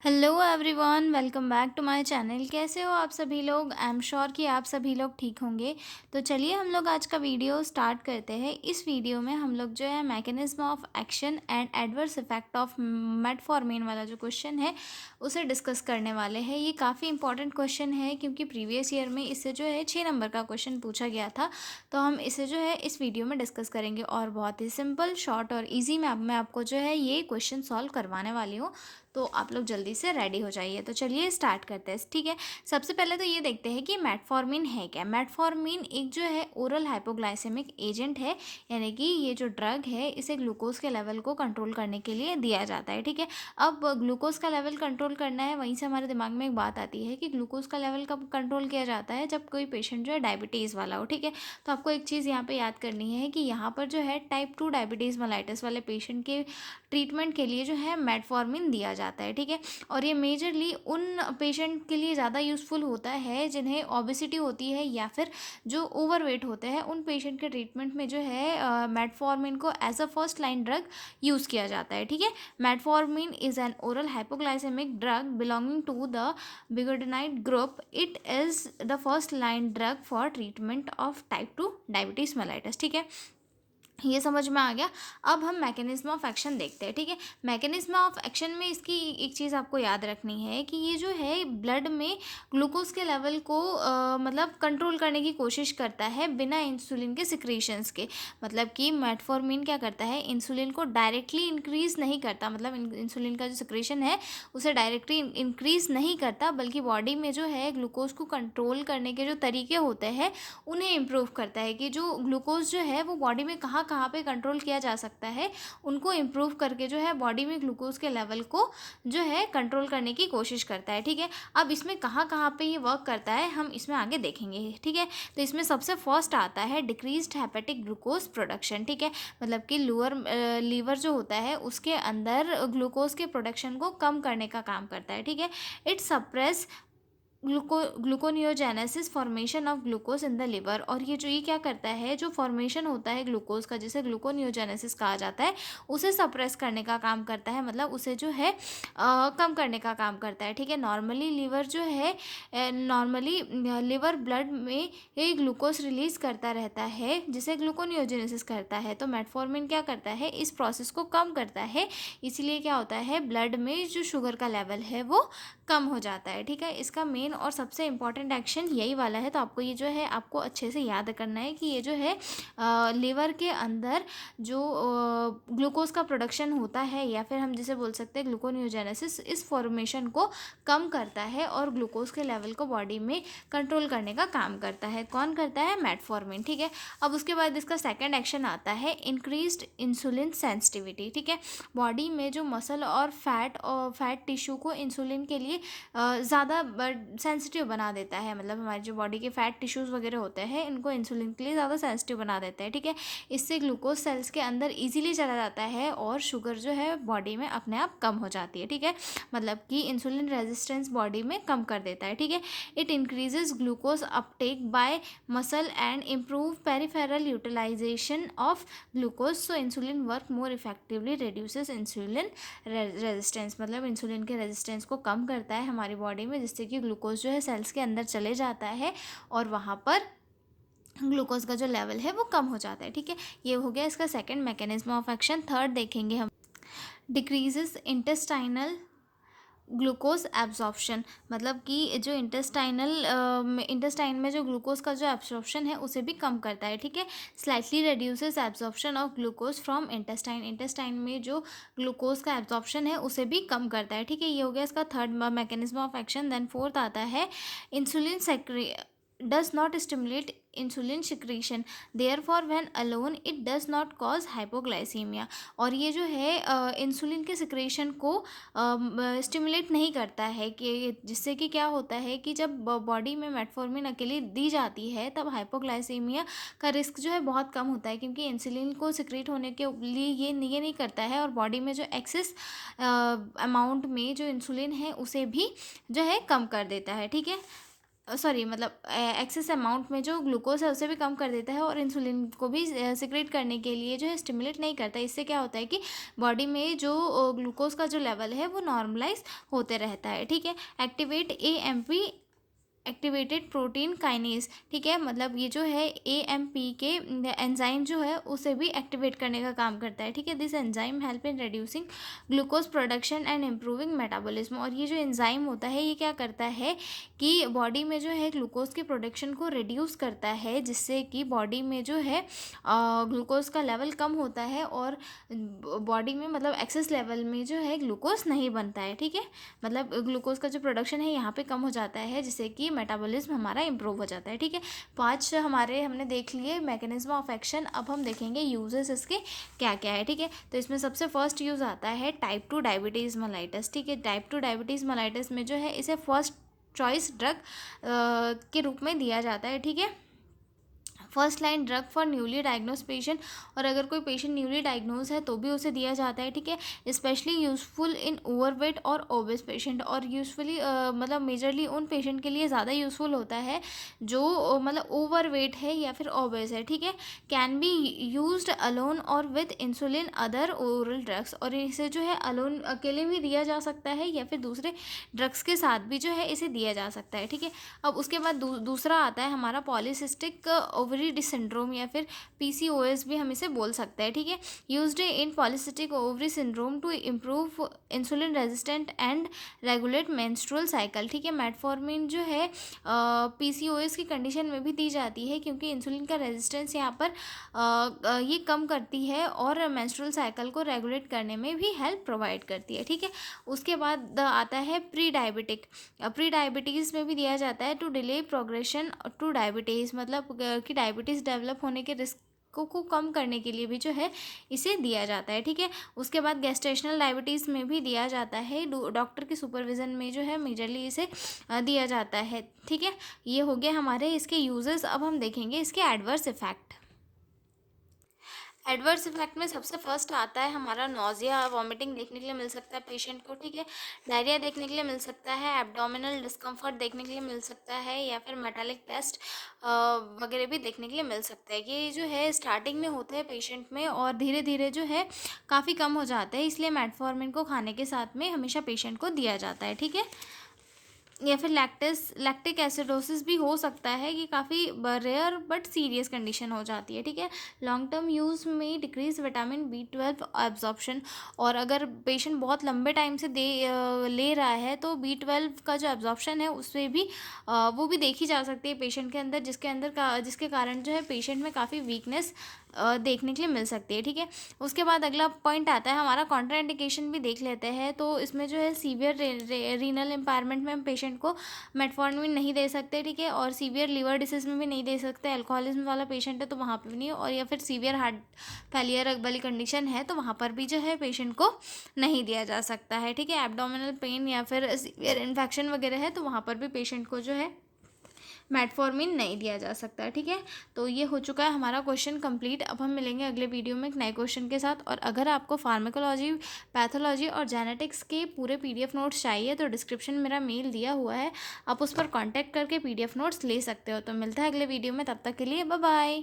Hello everyone, welcome back to my channel. कैसे हो आप सभी लोग? आई एम श्योर कि आप सभी लोग ठीक होंगे। तो चलिए हम लोग आज का वीडियो स्टार्ट करते हैं। इस वीडियो में हम लोग जो है mechanism of action and adverse effect of metformin वाला जो क्वेश्चन है उसे डिस्कस करने वाले हैं। ये काफ़ी इंपॉर्टेंट क्वेश्चन है क्योंकि प्रीवियस ईयर में इससे जो है 6 नंबर का क्वेश्चन पूछा गया था। तो हम इसे जो है इस वीडियो में डिस्कस करेंगे और बहुत ही सिंपल, शॉर्ट और ईजी में मैं आपको जो है ये क्वेश्चन सॉल्व करवाने वाली हूँ। तो आप लोग जल्दी से रेडी हो जाइए। तो चलिए स्टार्ट करते हैं, ठीक है। सबसे पहले तो ये देखते हैं कि मेटफॉर्मिन है क्या। मेटफॉर्मिन एक जो है ओरल हाइपोग्लाइसेमिक एजेंट है, यानी कि ये जो ड्रग है इसे ग्लूकोज के लेवल को कंट्रोल करने के लिए दिया जाता है, ठीक है। अब ग्लूकोज का लेवल कंट्रोल करना है, वहीं से हमारे दिमाग में एक बात आती है कि ग्लूकोज का लेवल कब कंट्रोल किया जाता है, जब कोई पेशेंट जो है डायबिटीज़ वाला हो, ठीक है। तो आपको एक चीज़ यहाँ पे याद करनी है कि यहाँ पर जो है टाइप 2 डायबिटीज़ मेलाइटिस वाले पेशेंट के ट्रीटमेंट के लिए जो है मेटफॉर्मिन दिया जाता है, ठीक है। और ये मेजरली उन पेशेंट के लिए ज़्यादा यूज़फुल होता है जिन्हें ओबेसिटी होती है या फिर जो ओवरवेट होते हैं। उन पेशेंट के ट्रीटमेंट में जो है मेटफॉर्मिन को as a first line drug use किया जाता है, ठीक है। Metformin is an oral hypoglycaemic drug belonging to the biguanide group. It is the first line drug for treatment of type 2 diabetes mellitus, ठीक है। ये समझ में आ गया। अब हम मैकेनिज्म ऑफ एक्शन देखते हैं, ठीक है। मैकेनिज्म ऑफ एक्शन में इसकी एक चीज़ आपको याद रखनी है कि ये जो है ब्लड में ग्लूकोज के लेवल को मतलब कंट्रोल करने की कोशिश करता है बिना इंसुलिन के सिक्रीशंस के। मतलब कि मेटफॉर्मिन क्या करता है, इंसुलिन को डायरेक्टली इंक्रीज नहीं करता, मतलब इंसुलिन का जो सिक्रीशन है उसे डायरेक्टली इंक्रीज नहीं करता, बल्कि बॉडी में जो है ग्लूकोज को कंट्रोल करने के जो तरीके होते हैं उन्हें इम्प्रूव करता है। कि जो ग्लूकोज जो है वो बॉडी में कहाँ कहाँ पे कंट्रोल किया जा सकता है, उनको इम्प्रूव करके जो है बॉडी में ग्लूकोज के लेवल को जो है कंट्रोल करने की कोशिश करता है, ठीक है। अब इसमें कहाँ कहाँ पे ये वर्क करता है हम इसमें आगे देखेंगे, ठीक है। तो इसमें सबसे फर्स्ट आता है डिक्रीज्ड हेपेटिक ग्लूकोज प्रोडक्शन, ठीक है। मतलब कि लीवर जो होता है उसके अंदर ग्लूकोज के प्रोडक्शन को कम करने का काम करता है, ठीक है। It suppress gluconeogenesis formation of glucose in the liver. और ये क्या करता है, जो फॉर्मेशन होता है ग्लूकोज का जिसे ग्लूकोनियोजेनेसिस कहा जाता है, उसे सप्रेस करने का काम करता है, मतलब उसे जो है कम करने का काम करता है, ठीक है। नॉर्मली लीवर जो है नॉर्मली लिवर ब्लड में ये ग्लूकोज रिलीज करता रहता है जिसे ग्लूकोनियोजेनेसिस करता है। तो मेटफॉर्मिन क्या करता है, इस प्रोसेस को कम करता है। इसीलिए क्या होता है, ब्लड में जो शुगर का लेवल है वो कम हो जाता है, ठीक है। इसका मेन और सबसे इम्पॉर्टेंट एक्शन यही वाला है। तो आपको ये जो है आपको अच्छे से याद करना है कि ये जो है लीवर के अंदर जो ग्लूकोज का प्रोडक्शन होता है, या फिर हम जिसे बोल सकते हैं ग्लूकोनियोजेनेसिस, इस फॉर्मेशन को कम करता है और ग्लूकोज के लेवल को बॉडी में कंट्रोल करने का काम करता है। कौन करता है, मेटफॉर्मिन, ठीक है। अब उसके बाद इसका सेकेंड एक्शन आता है इंक्रीज्ड इंसुलिन सेंसिटिविटी, ठीक है। बॉडी में जो मसल और फैट टिश्यू को इंसुलिन के लिए ज़्यादा सेंसिटिव बना देता है। मतलब हमारी जो बॉडी के फैट टिश्यूज़ वगैरह होते हैं इनको इंसुलिन के लिए ज़्यादा सेंसिटिव बना देते हैं, ठीक है। इससे ग्लूकोज सेल्स के अंदर इजीली चला जाता है और शुगर जो है बॉडी में अपने आप कम हो जाती है, ठीक है। मतलब कि इंसुलिन रेजिस्टेंस बॉडी में कम कर देता है, ठीक है। It increases glucose uptake by muscle and improve peripheral utilization of glucose. So insulin work more effectively, reduces insulin resistance. मतलब इंसुलिन के रेजिस्टेंस को कम करता है हमारी बॉडी में, जिससे कि ग्लूकोज जो है सेल्स के अंदर चले जाता है और वहाँ पर ग्लूकोज का जो लेवल है वो कम हो जाता है, ठीक है। ये हो गया इसका second mechanism of action. Third देखेंगे हम, डिक्रीजेस इंटेस्टाइनल ग्लूकोज एब्जॉर्प्शन। मतलब कि जो इंटेस्टाइन में जो ग्लूकोज का जो एब्जॉर्प्शन है उसे भी कम करता है, ठीक है। Slightly reduces absorption of glucose from intestine. Intestine में जो ग्लूकोज का एब्जॉर्प्शन है उसे भी कम करता है, ठीक है। ये हो गया इसका third mechanism of action. Then fourth आता है insulin does not stimulate insulin secretion, therefore when alone it does not cause hypoglycemia। और ये जो है इंसुलिन के सिक्रेशन को स्टिमुलेट नहीं करता है, कि जिससे कि क्या होता है कि जब बॉडी में मेटफॉर्मिन अकेली दी जाती है तब हाइपोग्लाइसीमिया का रिस्क जो है बहुत कम होता है, क्योंकि इंसुलिन को सिक्रेट होने के लिए ये नहीं करता है और बॉडी में जो एक्सेस अमाउंट में जो इंसुलिन है उसे भी जो है कम कर देता है, ठीक है। सॉरी मतलब एक्सेस अमाउंट में जो ग्लूकोज है उसे भी कम कर देता है, और इंसुलिन को भी सिक्रेट करने के लिए जो है स्टिमुलेट नहीं करता है। इससे क्या होता है कि बॉडी में जो ग्लूकोज का जो लेवल है वो नॉर्मलाइज होते रहता है। ठीक है। Activate AMP, activated protein kinase. ठीक है, मतलब ये जो है AMP के एंजाइम जो है उसे भी एक्टिवेट करने का काम करता है। ठीक है। This enzyme help in reducing glucose production and improving metabolism. और ये जो एंजाइम होता है ये क्या करता है कि बॉडी में जो है ग्लूकोज के प्रोडक्शन को रिड्यूस करता है, जिससे कि बॉडी में जो है ग्लूकोज का लेवल कम होता है, और बॉडी में मतलब एक्सेस लेवल में जो है ग्लूकोज नहीं बनता है। ठीक है, मतलब ग्लूकोज का जो प्रोडक्शन है यहाँ पे कम हो जाता है, जिससे कि मेटाबॉलिज्म हमारा इंप्रूव हो जाता है। ठीक है, 5 हमारे हमने देख लिए मैकेनिज्म ऑफ एक्शन। अब हम देखेंगे यूजेस इसके क्या क्या है। ठीक है, तो इसमें सबसे फर्स्ट यूज़ आता है टाइप 2 डायबिटीज़ मेलाइटस। ठीक है, टाइप 2 डायबिटीज़ मेलाइटस में जो है इसे फर्स्ट चॉइस ड्रग के रूप में दिया जाता है। ठीक है, first line drug for newly diagnose patient, और अगर कोई पेशेंट न्यूली डायग्नोज है तो भी उसे दिया जाता है। ठीक है, स्पेशली यूज़फुल इन ओवरवेट और ओबेस पेशेंट, और यूजफुली मतलब मेजरली उन पेशेंट के लिए ज़्यादा यूज़फुल होता है जो मतलब ओवरवेट है या फिर ओबेस है। ठीक है, कैन बी यूज्ड अलोन और with insulin other oral drugs, और इसे जो है अलोन अकेले भी दिया जा सकता है या फिर दूसरे ड्रग्स के साथ भी जो है इसे दिया जा सकता है। ठीक है, अब उसके बाद दूसरा आता है हमारा पॉलीसिस्टिक ओवरी सिंड्रोम या फिर PCOS भी हम इसे बोल सकते हैं। ठीक है, used in polycystic ovary syndrome to improve insulin resistant and regulate menstrual cycle. ठीक है, मेटफॉर्मिन जो है PCOS की कंडीशन में भी दी जाती है, क्योंकि इंसुलिन का रेजिस्टेंस यहाँ पर ये कम करती है और मेंस्ट्रुअल साइकिल को रेगुलेट करने में भी हेल्प प्रोवाइड करती है। ठीक है, उसके बाद आता है प्री डायबिटिक। प्री डायबिटीज़ में भी दिया जाता है to delay progression to diabetes, मतलब कि डायबिटीज़ डेवलप होने के रिस्क को कम करने के लिए भी जो है इसे दिया जाता है। ठीक है, उसके बाद गेस्टेशनल डायबिटीज़ में भी दिया जाता है, डॉक्टर के सुपरविज़न में जो है मेजरली इसे दिया जाता है। ठीक है, ये हो गया हमारे इसके यूजेस। अब हम देखेंगे इसके एडवर्स इफेक्ट। एडवर्स इफेक्ट में सबसे फर्स्ट आता है हमारा नोज़िया, वॉमिटिंग देखने के लिए मिल सकता है पेशेंट को। ठीक है, डायरिया देखने के लिए मिल सकता है, एब्डोमिनल डिस्कम्फर्ट देखने के लिए मिल सकता है, या फिर मेटालिक टेस्ट वगैरह भी देखने के लिए मिल सकता है। ये जो है स्टार्टिंग में होता है पेशेंट में और धीरे धीरे जो है काफ़ी कम हो जाता है, इसलिए मेटफॉर्मिन को खाने के साथ में हमेशा पेशेंट को दिया जाता है। ठीक है, या फिर लैक्टिक एसिडोसिस भी हो सकता है, ये काफ़ी रेयर बट सीरियस कंडीशन हो जाती है। ठीक है, लॉन्ग टर्म यूज़ में डिक्रीज विटामिन B12 एब्जॉर्प्शन, और अगर पेशेंट बहुत लंबे टाइम से ले रहा है तो B12 का जो एब्जॉर्प्शन है उससे भी वो भी देखी जा सकती है पेशेंट के अंदर, जिसके कारण जो है पेशेंट में काफ़ी वीकनेस देखने के लिए मिल सकती है। ठीक है, उसके बाद अगला पॉइंट आता है हमारा कॉन्ट्राइंडिकेशन भी देख लेते हैं। तो इसमें जो है सीवियर रीनल इम्पायरमेंट में हम पेशेंट को मेटफॉर्मिन नहीं दे सकते। ठीक है, और सीवियर लीवर डिसीज में भी नहीं दे सकते, अल्कोहलिज्म वाला पेशेंट है तो वहाँ पे भी नहीं, और या फिर सीवियर हार्ट फेलियर वाली कंडीशन है तो वहाँ पर भी जो है पेशेंट को नहीं दिया जा सकता है। ठीक है, एब्डोमिनल पेन या फिर सीवियर इन्फेक्शन वगैरह है तो वहाँ पर भी पेशेंट को जो है मेटफॉर्मिन नहीं दिया जा सकता। ठीक है, तो ये हो चुका है हमारा क्वेश्चन कंप्लीट। अब हम मिलेंगे अगले वीडियो में एक नए क्वेश्चन के साथ, और अगर आपको फार्माकोलॉजी, पैथोलॉजी और जेनेटिक्स के पूरे PDF नोट्स चाहिए तो डिस्क्रिप्शन में मेरा मेल दिया हुआ है, आप उस पर कॉन्टैक्ट करके PDF नोट्स ले सकते हो। तो मिलता है अगले वीडियो में, तब तक के लिए बाय बाय।